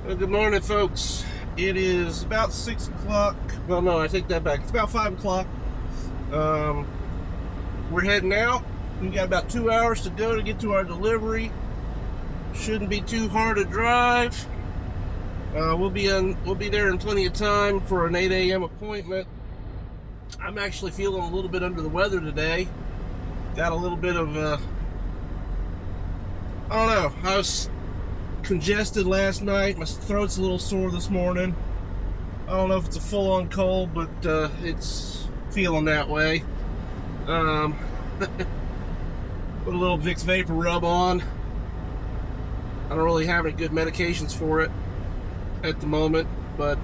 Well, good morning, folks. It is about 6 o'clock. Well, no, I take that back. It's about 5 o'clock. We're heading out. We got about 2 hours to go to get to our delivery. Shouldn't be too hard to drive. We'll be there in plenty of time for an 8 a.m. appointment. I'm actually feeling a little bit under the weather today. Got a little bit of, I don't know. I was congested last night. My throat's a little sore this morning. I don't know if it's a full-on cold, but it's feeling that way. Put a little Vicks Vapor Rub on. I don't really have any good medications for it at the moment, but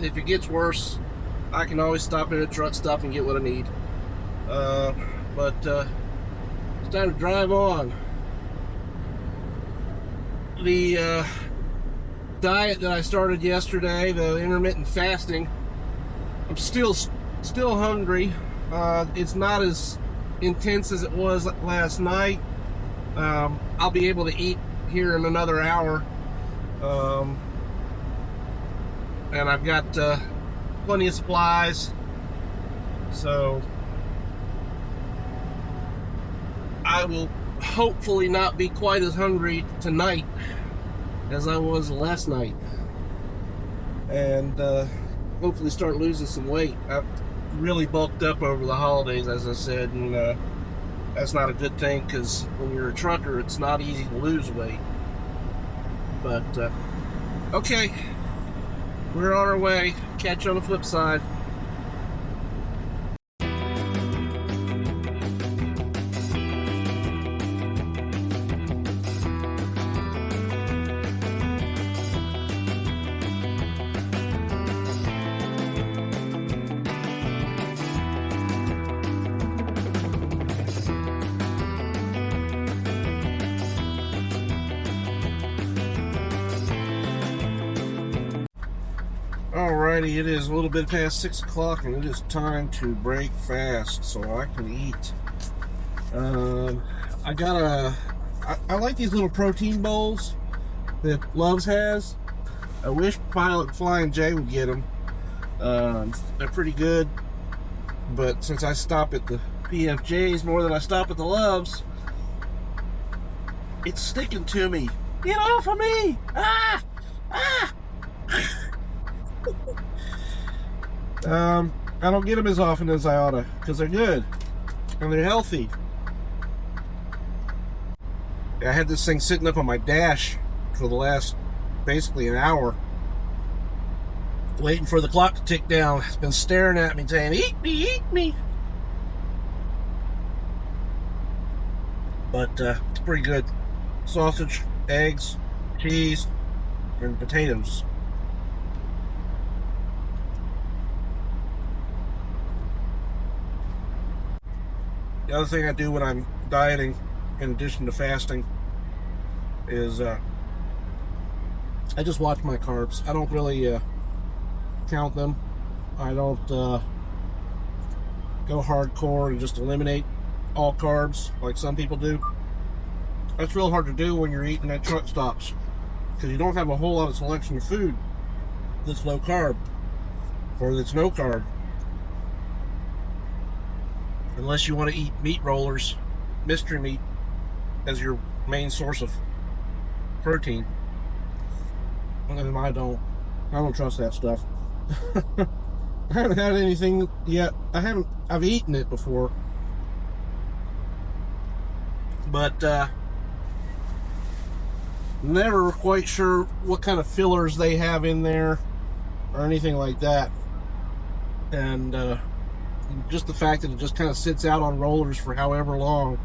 if it gets worse, I can always stop in a truck stop and get what I need. But it's time to drive on. The diet that I started yesterday, the intermittent fasting, I'm still hungry. It's not as intense as it was last night. I'll be able to eat here in another hour, and I've got plenty of supplies, so I will hopefully not be quite as hungry tonight as I was last night, and hopefully start losing some weight. I've really bulked up over the holidays, as I said, and that's not a good thing, because when you're a trucker, it's not easy to lose weight. But okay, we're on our way. Catch you on the flip side. Alrighty, it is a little bit past 6 o'clock, and it is time to break fast so I can eat. I like these little protein bowls that Love's has. I wish Pilot Flying J would get them. They're pretty good, but since I stop at the PFJs more than I stop at the Love's, it's sticking to me. Get off of me! Ah! Ah! I don't get them as often as I oughta, because they're good and they're healthy. I had this thing sitting up on my dash for the last basically an hour, waiting for the clock to tick down. It's been staring at me saying, "Eat me, eat me." But it's pretty good. Sausage, eggs, cheese, and potatoes. The other thing I do when I'm dieting, in addition to fasting, is I just watch my carbs. I don't really count them. I don't go hardcore and just eliminate all carbs like some people do. That's real hard to do when you're eating at truck stops, because you don't have a whole lot of selection of food that's low carb or that's no carb. Unless you want to eat meat rollers, mystery meat, as your main source of protein. And I don't trust that stuff. I haven't had anything yet. I've eaten it before, but never quite sure what kind of fillers they have in there or anything like that. And just the fact that it just kind of sits out on rollers for however long,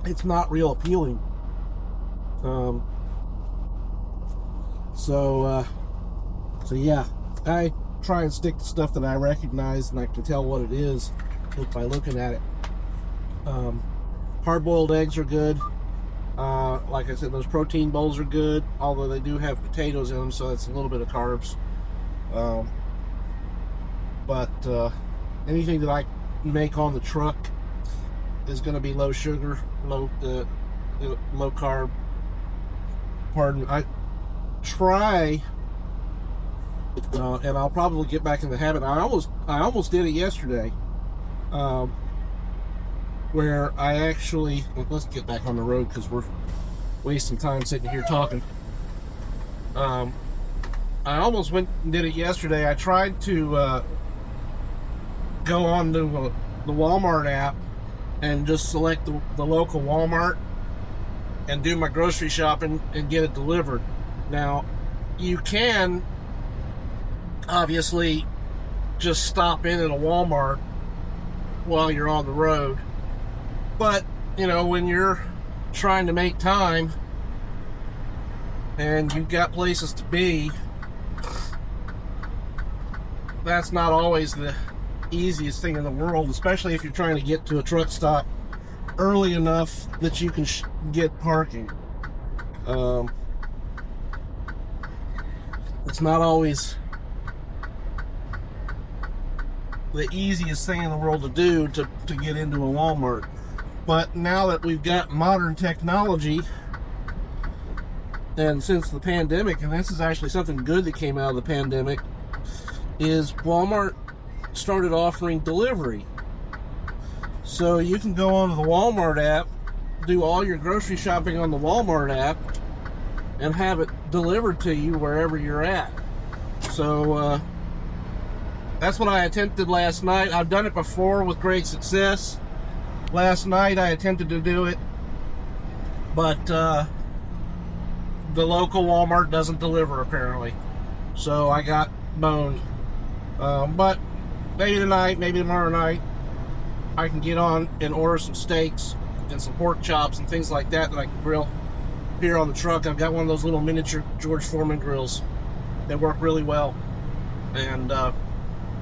it's not real appealing. So yeah, I try and stick to stuff that I recognize and I can tell what it is just by looking at it. Hard-boiled eggs are good. Like I said, those protein bowls are good, although they do have potatoes in them, so that's a little bit of carbs. But anything that I make on the truck is going to be low sugar, low carb, pardon, I try, and I'll probably get back in the habit. I almost did it yesterday, where I actually, let's get back on the road because we're wasting time sitting here talking. I almost went and did it yesterday. I tried to go on to the Walmart app and just select the local Walmart and do my grocery shopping and get it delivered. Now, you can obviously just stop in at a Walmart while you're on the road, but you know, when you're trying to make time and you've got places to be, that's not always the easiest thing in the world, especially if you're trying to get to a truck stop early enough that you can get parking. It's not always the easiest thing in the world to do to get into a Walmart. But now that we've got modern technology, and since the pandemic, and this is actually something good that came out of the pandemic, is Walmart started offering delivery. So you can go onto the Walmart app, do all your grocery shopping on the Walmart app, and have it delivered to you wherever you're at. So that's what I attempted last night. I've done it before with great success. Last night I attempted to do it, but the local Walmart doesn't deliver apparently, so I got boned. But maybe tonight, maybe tomorrow night, I can get on and order some steaks and some pork chops and things like that I can grill here on the truck. I've got one of those little miniature George Foreman grills that work really well, and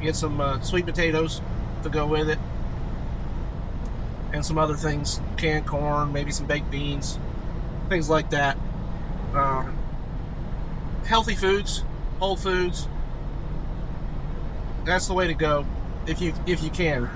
get some sweet potatoes to go with it, and some other things, canned corn, maybe some baked beans, things like that. Healthy foods, whole foods. That's the way to go if you can.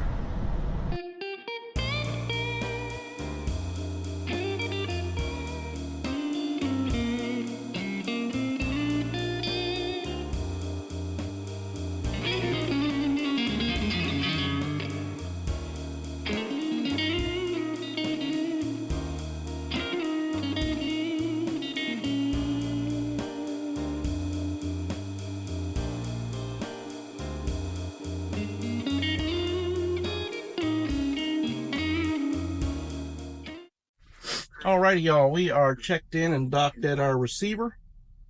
Alrighty, y'all, we are checked in and docked at our receiver.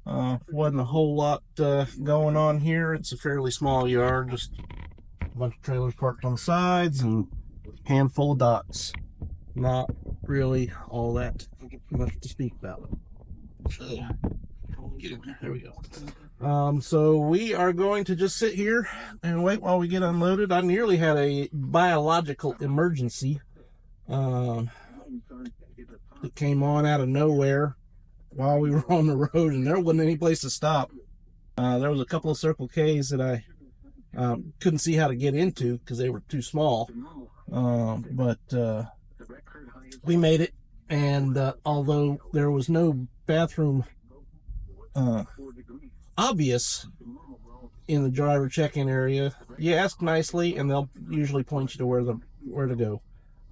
Wasn't a whole lot going on here. It's a fairly small yard, just a bunch of trailers parked on the sides and a handful of docks. Not really all that much to speak about. Get in there. There we go. So we are going to just sit here and wait while we get unloaded. I nearly had a biological emergency. It came on out of nowhere while we were on the road, and there wasn't any place to stop. There was a couple of Circle K's that I couldn't see how to get into because they were too small. But we made it, and although there was no bathroom obvious in the driver check-in area, you ask nicely, and they'll usually point you to where to go.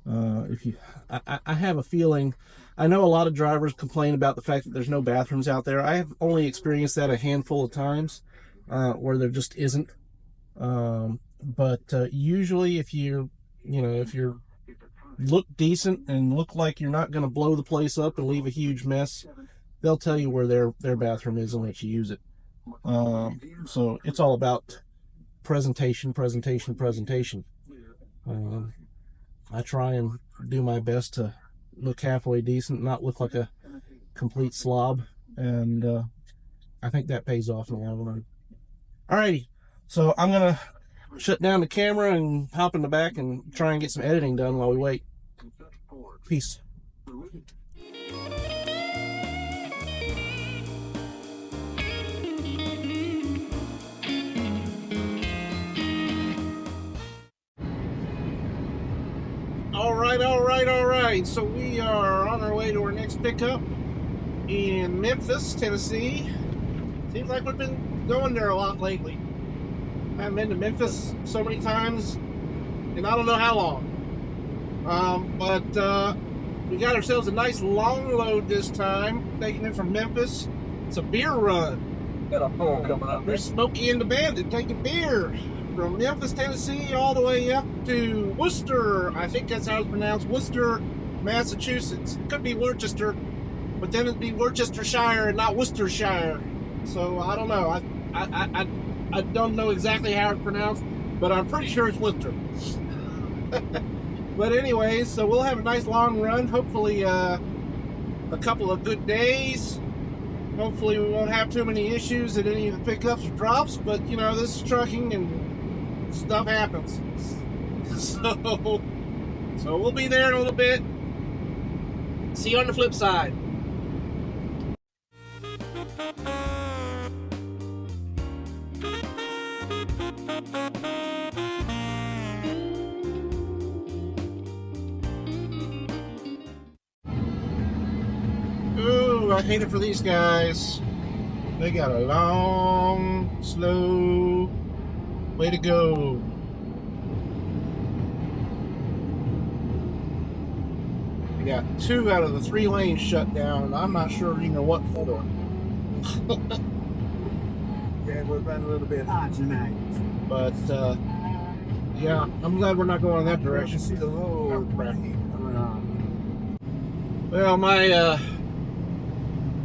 I have a feeling, I know a lot of drivers complain about the fact that there's no bathrooms out there. I have only experienced that a handful of times where there just isn't. But usually if you look decent and look like you're not going to blow the place up and leave a huge mess, they'll tell you where their bathroom is and let you use it. So it's all about presentation. I try and do my best to look halfway decent, not look like a complete slob, and I think that pays off in the long run. Alrighty, so I'm gonna shut down the camera and hop in the back and try and get some editing done while we wait. Peace. All right. So we are on our way to our next pickup. in Memphis, Tennessee. Seems like we've been going there a lot lately. I haven't been to Memphis so many times, and I don't know how long. But we got ourselves a nice long load this time, taking it from Memphis. It's a beer run. Got a phone coming up. There's Smokey and the Bandit taking beer from Memphis, Tennessee, all the way up to Worcester. I think that's how it's pronounced, Worcester, Massachusetts. Could be Worcester, but then it'd be Worcestershire and not Worcestershire. So I don't know. I don't know exactly how it's pronounced, but I'm pretty sure it's Worcester. But anyways, so we'll have a nice long run. Hopefully a couple of good days. Hopefully we won't have too many issues at any of the pickups or drops, but you know, this is trucking and stuff happens. So we'll be there in a little bit. See you on the flip side. Ooh, I hate it for these guys. They got a long, slow way to go. We got 2 out of the 3 lanes shut down, and I'm not sure even what for. Yeah, we're running a little bit hot tonight. But yeah, I'm glad we're not going in that direction. See the road right here coming on. Well, my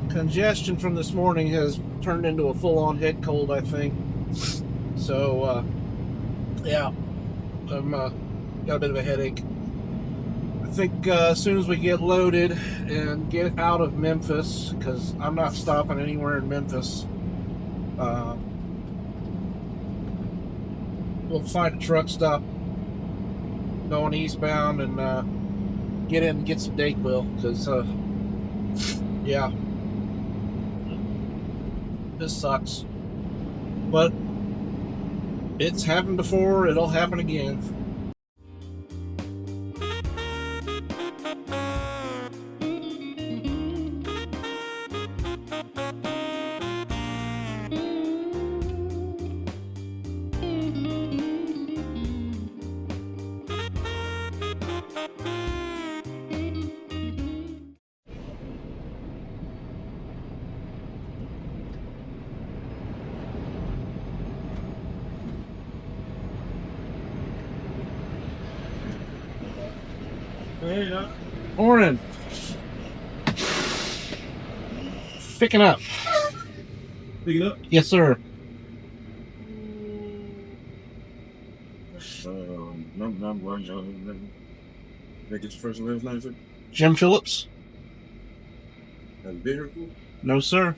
congestion from this morning has turned into a full-on head cold, I think. So yeah, I'm got a bit of a headache. I think as soon as we get loaded and get out of Memphis, because I'm not stopping anywhere in Memphis, we'll find a truck stop going eastbound and get in and get some Dayquil, because yeah, this sucks. But it's happened before, it'll happen again. Hey, no. Morning. Picking up. Pick it up. Yes, sir. Number that gets your first and last name, sir? Jim Phillips? That's bigger. No, sir.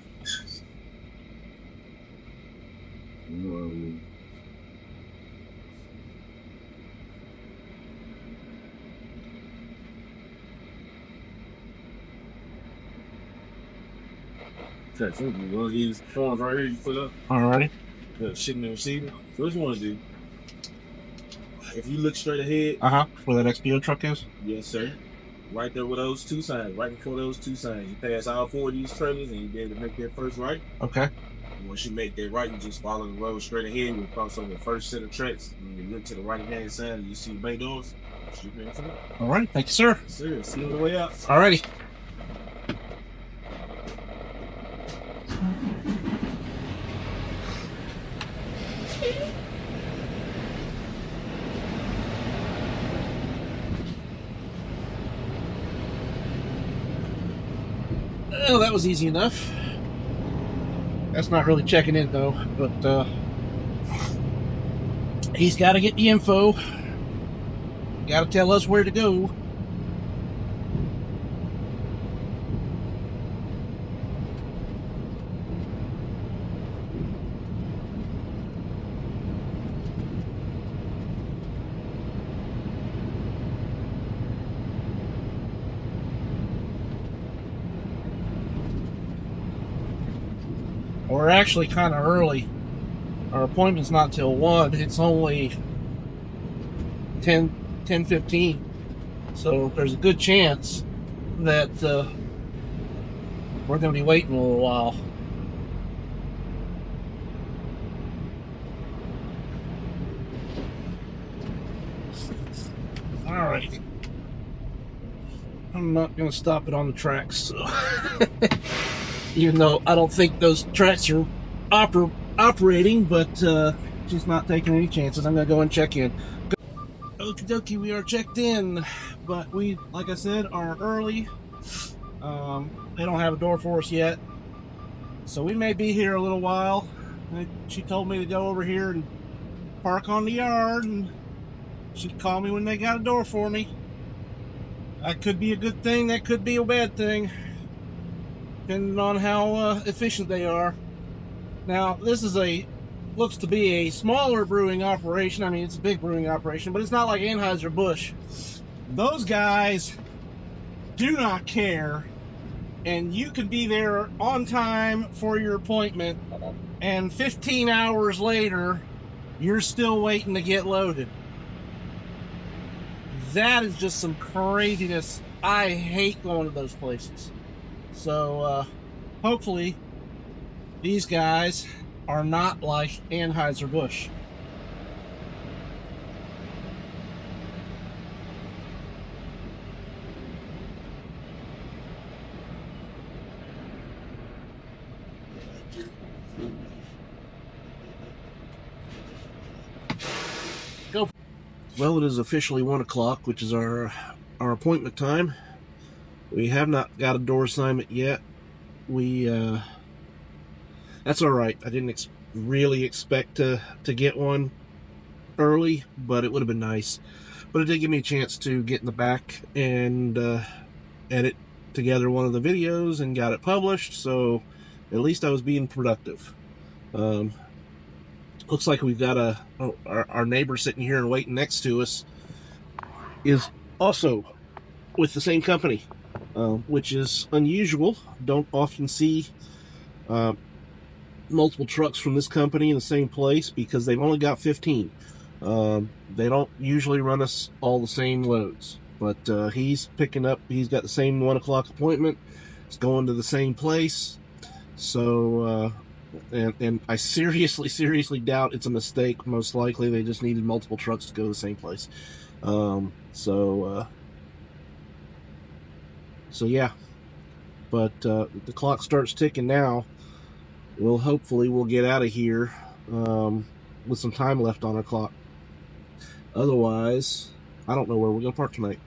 Well, he's phones right here. You put up. Alrighty. Shit in the receiver. So what you want to do? If you look straight ahead. Where that XPO truck is? Yes, sir. Right there with those 2 signs. Right before those 2 signs. You pass all 4 of these trailers and you be able to make that first right. Okay. And once you make that right, you just follow the road straight ahead. You cross over the first set of tracks. And you look to the right hand side and you see the bay doors. Alright, thank you, sir. Yes, sir. See you on the way out. Alrighty. Well, that was easy enough. That's not really checking in though, but he's got to get the info. Got to tell us where to go. We're actually kind of early. Our appointment's not till 1. It's only 10:15. So there's a good chance that we're going to be waiting a little while. Alright. I'm not going to stop it on the tracks, so. Even though I don't think those tracks are operating, but just not taking any chances. I'm going to go and check in. Okie dokie, we are checked in, but we, like I said, are early. They don't have a door for us yet, so we may be here a little while. She told me to go over here and park on the yard, and she'd call me when they got a door for me. That could be a good thing, that could be a bad thing, depending on how efficient they are. Now, this is looks to be a smaller brewing operation. I mean, it's a big brewing operation, but it's not like Anheuser-Busch. Those guys do not care, and you could be there on time for your appointment, and 15 hours later, you're still waiting to get loaded. That is just some craziness. I hate going to those places. So, hopefully, these guys are not like Anheuser-Busch. Go. Well, it is officially 1 o'clock, which is our appointment time. We have not got a door assignment yet. That's all right. I didn't really expect to get one early, but it would have been nice. But it did give me a chance to get in the back and edit together one of the videos and got it published, so at least I was being productive. Looks like we've got our neighbor sitting here and waiting next to us is also with the same company, which is unusual. Don't often see multiple trucks from this company in the same place because they've only got 15. They don't usually run us all the same loads, but he's picking up. He's got the same 1 o'clock appointment. It's going to the same place. So, and I seriously doubt it's a mistake. Most likely they just needed multiple trucks to go to the same place. So yeah. But the clock starts ticking now. Hopefully we'll get out of here with some time left on our clock. Otherwise, I don't know where we're going to park tonight.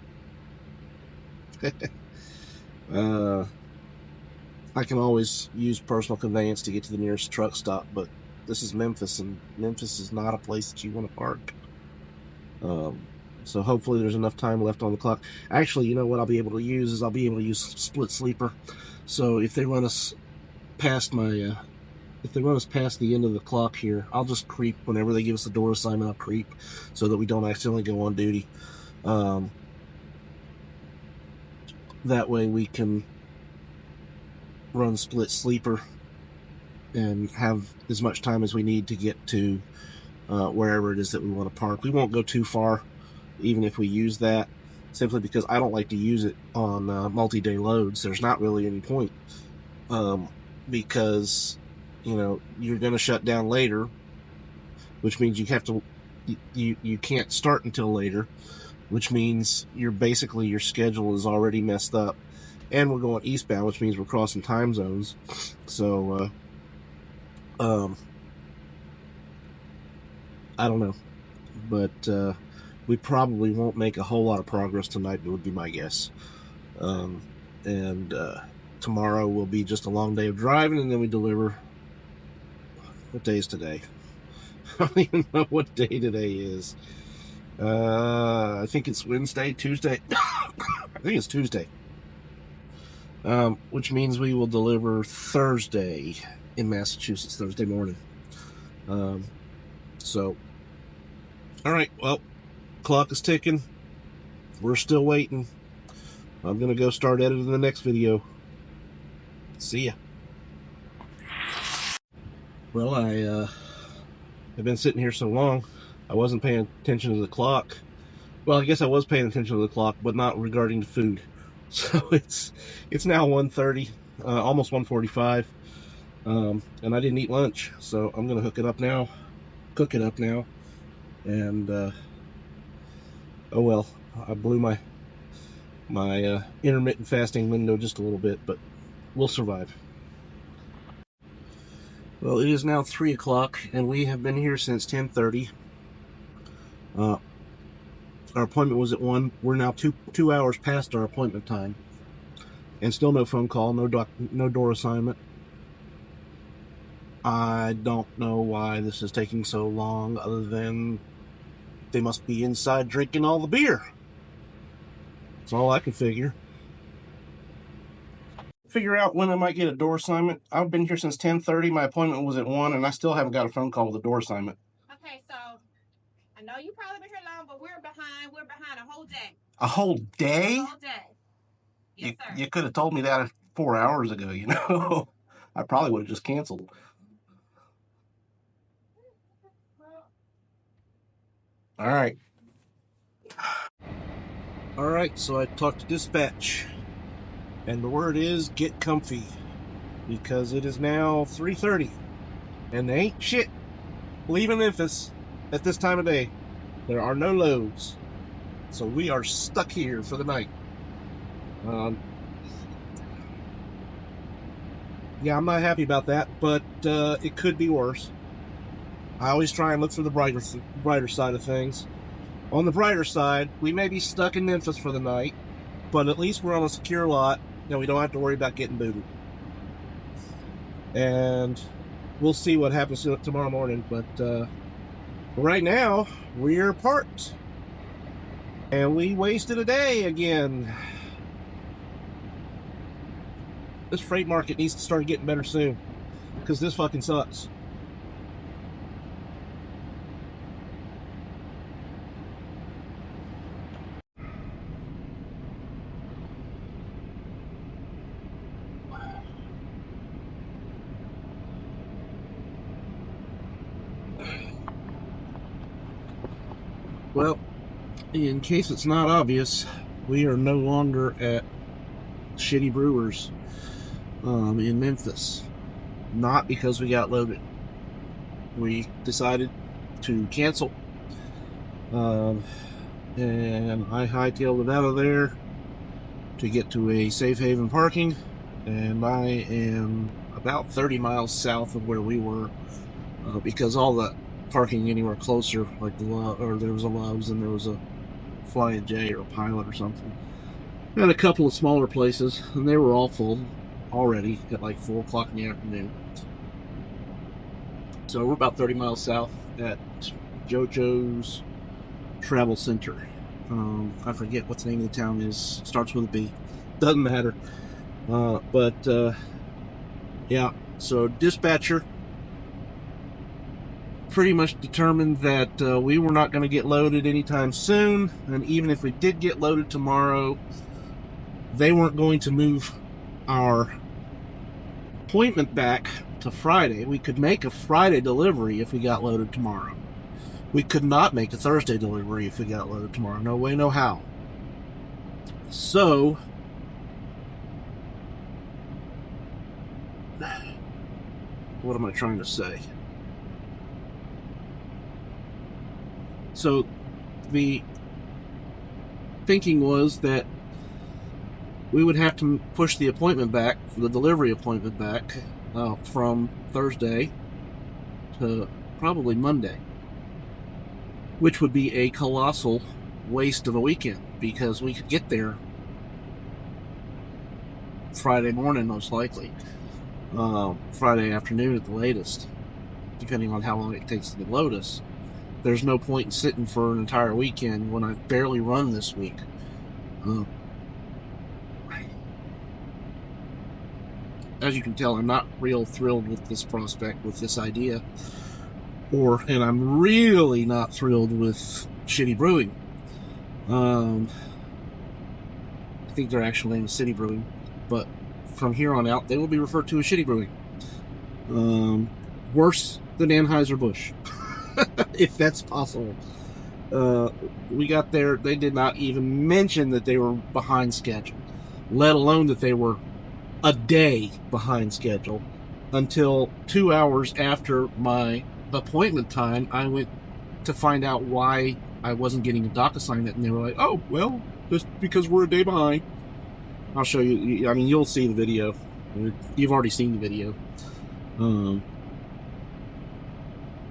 I can always use personal conveyance to get to the nearest truck stop, but this is Memphis, and Memphis is not a place that you want to park. So hopefully there's enough time left on the clock. Actually, you know what I'll be able to use is I'll be able to use split sleeper. So if they run us past my if they run us past the end of the clock here, I'll just creep. Whenever they give us a door assignment, I'll creep so that we don't accidentally go on duty. That way we can run split sleeper and have as much time as we need to get to wherever it is that we want to park. We won't go too far, even if we use that, simply because I don't like to use it on multi-day loads. There's not really any point, because you know you're going to shut down later, which means you have to you can't start until later, which means your schedule is already messed up, and we're going eastbound, which means we're crossing time zones. So I don't know, but we probably won't make a whole lot of progress tonight, it would be my guess. And tomorrow will be just a long day of driving, and then we deliver. What day is today? I don't even know what day today is. I think it's Wednesday, Tuesday. I think it's Tuesday. Which means we will deliver Thursday in Massachusetts, Thursday morning. So, all right, well, clock is ticking. We're still waiting. I'm going to go start editing the next video. See ya. Well, I've been sitting here so long, I wasn't paying attention to the clock. Well, I guess I was paying attention to the clock, but not regarding the food. So it's now 1:30. almost 1:45, and I didn't eat lunch, so I'm gonna cook it up now, and oh well, I blew my intermittent fasting window just a little bit, but we'll survive. Well, it is now 3 o'clock, and we have been here since 10:30. Our appointment was at 1. We're now two hours past our appointment time, and still no phone call, no door assignment. I don't know why this is taking so long, other than they must be inside drinking all the beer. That's all I can figure out when I might get a door assignment. I've been here since 10:30. My appointment was at 1, and I still haven't got a phone call with a door assignment. Okay, so I know you probably been here long, but we're behind. We're behind a whole day. A whole day? A whole day. Yes, sir. You could have told me that 4 hours ago, you know. I probably would have just canceled. All right. All right, so I talked to dispatch, and the word is get comfy, because it is now 3:30, and they ain't shit leaving Memphis at this time of day. There are no loads, so we are stuck here for the night. Yeah, I'm not happy about that, but it could be worse. I always try and look for the brighter side of things. On the brighter side, we may be stuck in Memphis for the night, but at least we're on a secure lot, and we don't have to worry about getting booted. And we'll see what happens tomorrow morning, but right now, we're parked. And we wasted a day again. This freight market needs to start getting better soon, because this fucking sucks. Well, in case it's not obvious, we are no longer at Shitty Brewers in Memphis. Not because we got loaded. We decided to cancel. And I hightailed it out of there to get to a safe haven parking. And I am about 30 miles south of where we were, because all the parking anywhere closer, like there was a Love's and there was a Flying J or a Pilot or something, and a couple of smaller places, and they were all full already at like 4 o'clock in the afternoon. So we're about 30 miles south at JoJo's Travel Center. I forget what the name of the town is. Starts with a B. Doesn't matter. Yeah. So dispatcher pretty much determined that we were not going to get loaded anytime soon, and even if we did get loaded tomorrow, they weren't going to move our appointment back to Friday. We could make a Friday delivery if we got loaded tomorrow. We could not make a Thursday delivery if we got loaded tomorrow. No way, no how. So what am I trying to say? So the thinking was that we would have to push the appointment back, the delivery appointment back, from Thursday to probably Monday, which would be a colossal waste of a weekend, because we could get there Friday morning, most likely, Friday afternoon at the latest, depending on how long it takes to load us. There's no point in sitting for an entire weekend when I've barely run this week. As you can tell, I'm not real thrilled with this prospect, with this idea. And I'm really not thrilled with Shitty Brewing. I think their actual name is City Brewing, but from here on out, they will be referred to as Shitty Brewing. Worse than Anheuser-Busch. If that's possible. We got there, they did not even mention that they were behind schedule, let alone that they were a day behind schedule until 2 hours after my appointment time. I went to find out why I wasn't getting a dock assignment, and they were like, oh, well, just because we're a day behind. I'll show you. I mean, you'll see the video. You've already seen the video.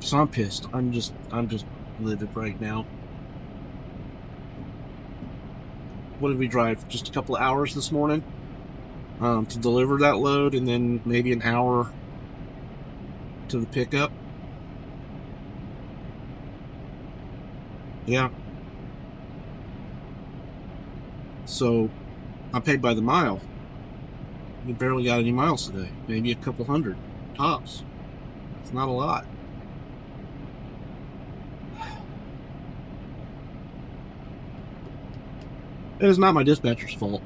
So I'm pissed. I'm just livid right now. What did we drive? Just a couple of hours this morning to deliver that load, and then maybe an hour to the pickup. Yeah. So I paid by the mile. We barely got any miles today. Maybe a couple hundred tops. It's not a lot. It is not my dispatcher's fault.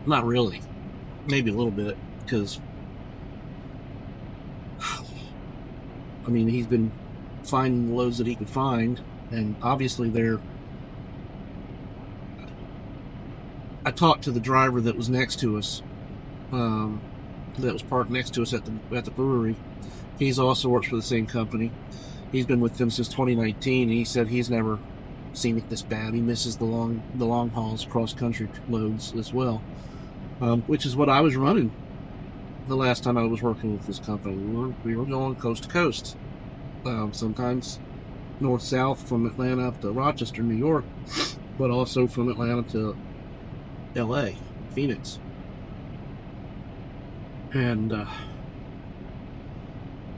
Not really. Maybe a little bit, because I mean, he's been finding the loads that he could find, and obviously I talked to the driver that was next to us, that was parked next to us at the brewery. He's also works for the same company. He's been with them since 2019, and he said he's never seen it this bad. He misses the long hauls, cross country loads as well, which is what I was running the last time I was working with this company. We were going coast to coast, sometimes north south from Atlanta up to Rochester, New York, but also from Atlanta to LA, Phoenix. And I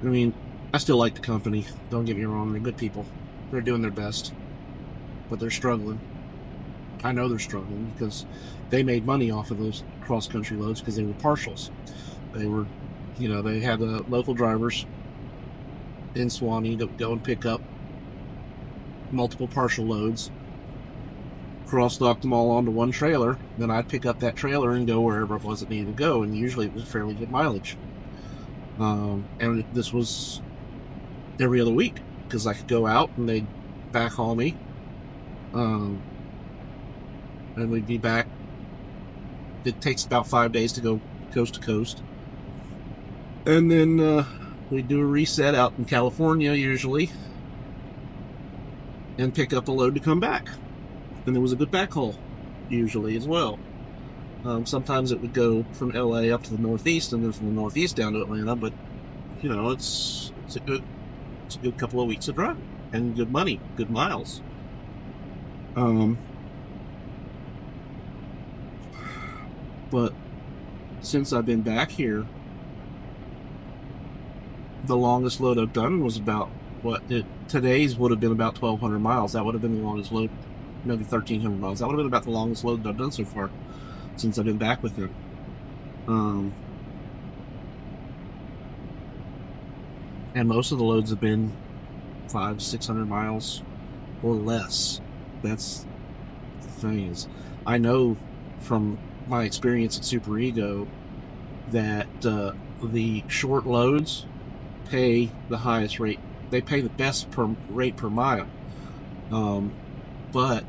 mean, I still like the company, don't get me wrong. They're good people. They're doing their best, but they're struggling. I know they're struggling because they made money off of those cross-country loads because they were partials. They were, they had the local drivers in Swanee that would go and pick up multiple partial loads, cross-dock them all onto one trailer. Then I'd pick up that trailer and go wherever it was it needed to go, and usually it was fairly good mileage. And this was every other week because I could go out and they'd back haul me, and we'd be back. It takes about 5 days to go coast to coast, and then we'd do a reset out in California usually and pick up a load to come back. And there was a good back haul usually as well. Sometimes it would go from LA up to the Northeast, and then from the Northeast down to Atlanta. But it's a good couple of weeks of driving and good money, good miles. But since I've been back here, the longest load I've done was about today's would have been about 1,200 miles. That would have been the longest load, maybe 1,300 miles. That would have been about the longest load that I've done so far since I've been back with him. And most of the loads have been 500-600 miles or less. That's the thing, is I know from my experience at Super Ego that the short loads pay the highest rate. They pay the best rate per mile, but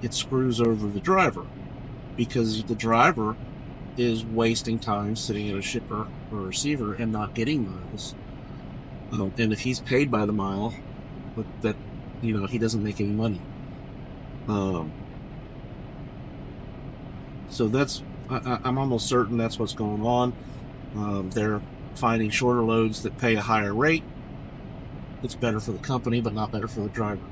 it screws over the driver because the driver is wasting time sitting at a shipper or a receiver and not getting miles. And if he's paid by the mile, but that he doesn't make any money. So that's I'm almost certain that's what's going on. They're finding shorter loads that pay a higher rate. It's better for the company, but not better for the driver.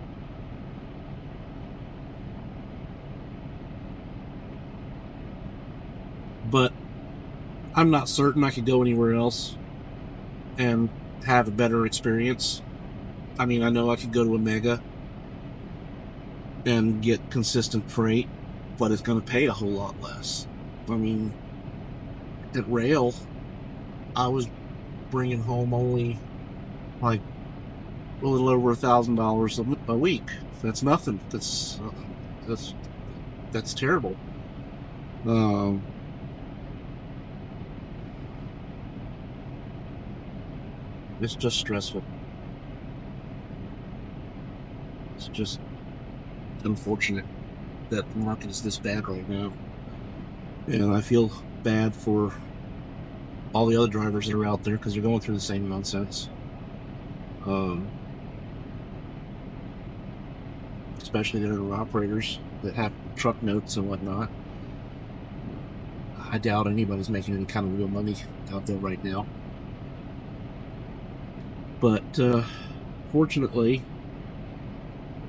But I'm not certain I could go anywhere else and have a better experience. I mean, I know I could go to a Mega and get consistent freight, but it's going to pay a whole lot less. I mean, at Rail, I was bringing home only like a little over $1,000 a week. That's nothing. That's terrible. It's just stressful. It's just unfortunate that the market is this bad right now. And I feel bad for all the other drivers that are out there because they're going through the same nonsense. Especially the other operators that have truck notes and whatnot. I doubt anybody's making any kind of real money out there right now. But fortunately,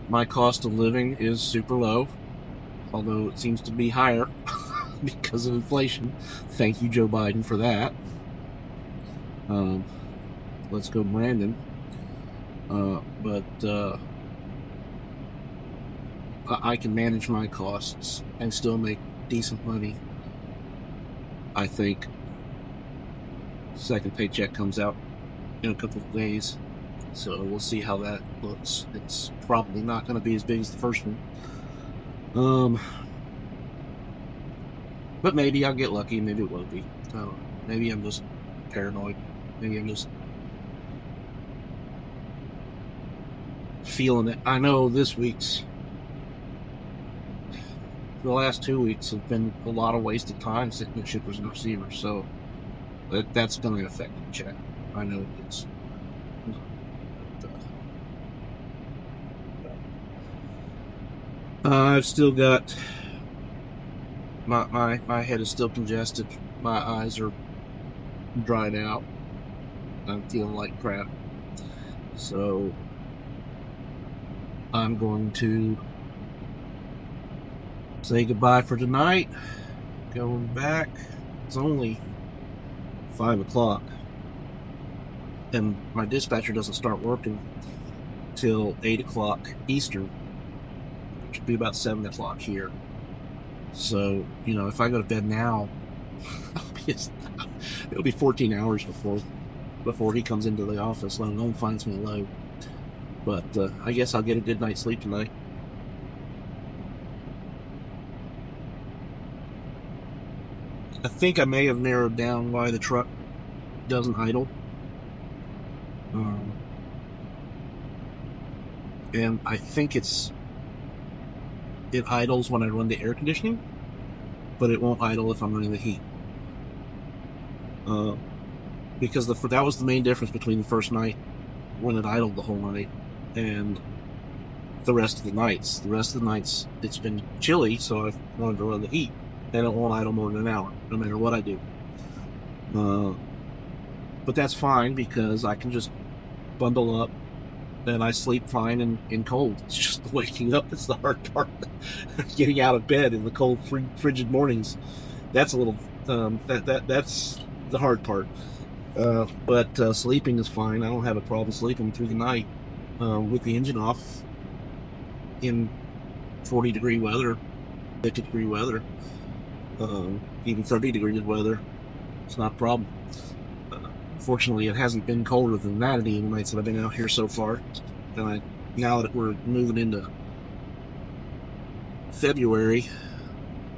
my cost of living is super low, although it seems to be higher because of inflation. Thank you, Joe Biden, for that. Let's go, Brandon. But I can manage my costs and still make decent money. I think second paycheck comes out in a couple of days, so we'll see how that looks. It's probably not going to be as big as the first one. But maybe I'll get lucky, maybe it won't be. I don't know. Maybe I'm just paranoid. Maybe I'm just feeling it. I know the last 2 weeks have been a lot of wasted time sitting at shippers and receivers, so that's going to affect the check. I know it is. I've still got my head is still congested. My eyes are dried out. I'm feeling like crap. So I'm going to say goodbye for tonight. Going back. It's only 5 o'clock. And my dispatcher doesn't start working till 8 o'clock Eastern, which would be about 7 o'clock here. So, you know, if I go to bed now, it'll be 14 hours before he comes into the office, let alone finds me a load. But I guess I'll get a good night's sleep tonight. I think I may have narrowed down why the truck doesn't idle. And I think it idles when I run the air conditioning, but it won't idle if I'm running the heat. Because that was the main difference between the first night when it idled the whole night and the rest of the nights. The rest of the nights it's been chilly, so I wanted to run the heat, and it won't idle more than an hour, no matter what I do. But that's fine because I can just bundle up and I sleep fine in cold. It's just waking up that's the hard part. Getting out of bed in the cold, frigid mornings. That's a little that's the hard part. But sleeping is fine. I don't have a problem sleeping through the night with the engine off in 40-degree weather, 50-degree weather, even 30-degree weather. It's not a problem. Fortunately, it hasn't been colder than that any of the nights that I've been out here so far. And now that we're moving into February,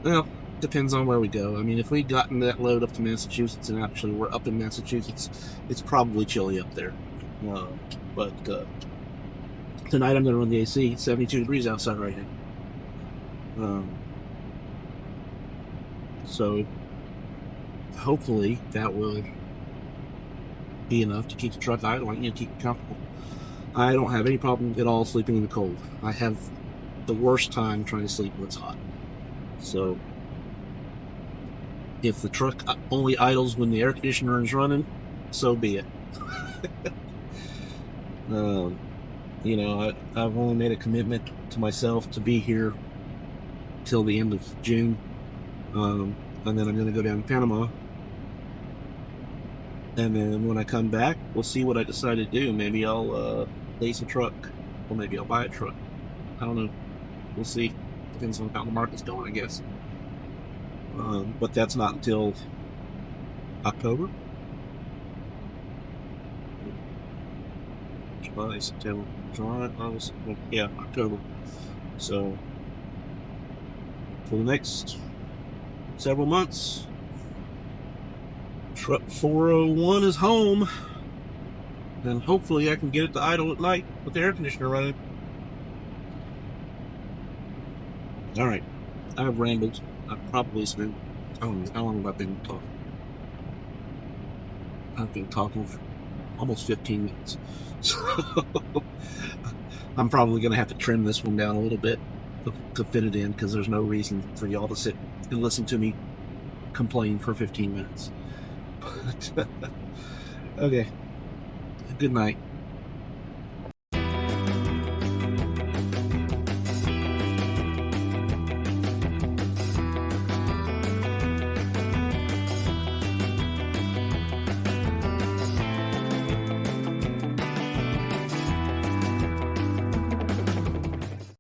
well, depends on where we go. I mean, if we'd gotten that load up to Massachusetts, and actually we're up in Massachusetts, it's probably chilly up there. But tonight I'm going to run the AC. It's 72 degrees outside right now. So hopefully that will be enough to keep the truck idling and keep it comfortable. I don't have any problem at all sleeping in the cold. I have the worst time trying to sleep when it's hot. So if the truck only idles when the air conditioner is running, so be it. You know, I've only made a commitment to myself to be here till the end of June, and then I'm going to go down to Panama. And then when I come back, we'll see what I decide to do. Maybe I'll lease a truck, or maybe I'll buy a truck. I don't know. We'll see. Depends on how the market's going, I guess. But that's not until October. July, September, July, August, yeah, October. So for the next several months, truck 401 is home, and hopefully I can get it to idle at night with the air conditioner running. All right, I've rambled. I've probably spent, I don't know, how long have I been talking? I've been talking for almost 15 minutes. So I'm probably going to have to trim this one down a little bit to fit it in, because there's no reason for y'all to sit and listen to me complain for 15 minutes. But, okay. Good night.